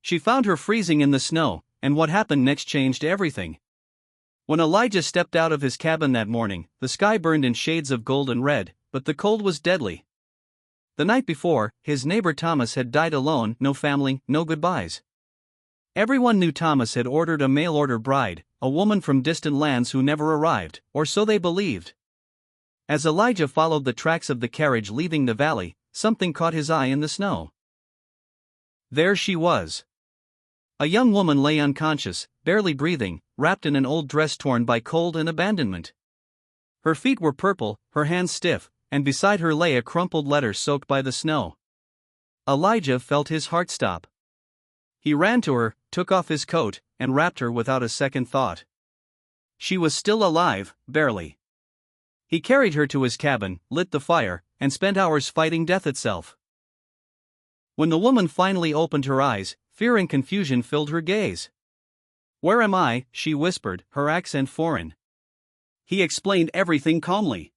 She found her freezing in the snow, and what happened next changed everything. When Elijah stepped out of his cabin that morning, the sky burned in shades of gold and red, but the cold was deadly. The night before, his neighbor Thomas had died alone, no family, no goodbyes. Everyone knew Thomas had ordered a mail-order bride, a woman from distant lands who never arrived, or so they believed. As Elijah followed the tracks of the carriage leaving the valley, something caught his eye in the snow. There she was. A young woman lay unconscious, barely breathing, wrapped in an old dress torn by cold and abandonment. Her feet were purple, her hands stiff, and beside her lay a crumpled letter soaked by the snow. Elijah felt his heart stop. He ran to her, took off his coat, and wrapped her without a second thought. She was still alive, barely. He carried her to his cabin, lit the fire, and spent hours fighting death itself. When the woman finally opened her eyes, fear and confusion filled her gaze. "Where am I?" she whispered, her accent foreign. He explained everything calmly.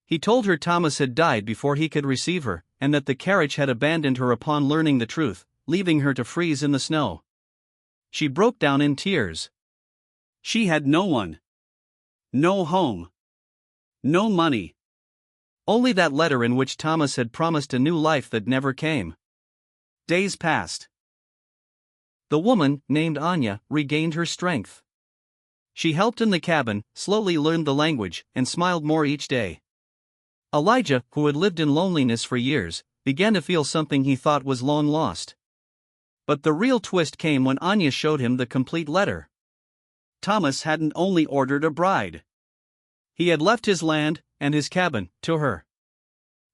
He told her Thomas had died before he could receive her, and that the carriage had abandoned her upon learning the truth, leaving her to freeze in the snow. She broke down in tears. She had no one. No home. No money. Only that letter in which Thomas had promised a new life that never came. Days passed. The woman, named Anya, regained her strength. She helped in the cabin, slowly learned the language, and smiled more each day. Elijah, who had lived in loneliness for years, began to feel something he thought was long lost. But the real twist came when Anya showed him the complete letter. Thomas hadn't only ordered a bride. He had left his land, and his cabin, to her.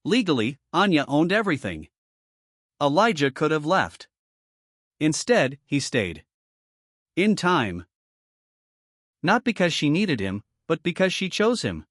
Legally, Anya owned everything. Elijah could have left. Instead, he stayed. In time. Not because she needed him, but because she chose him.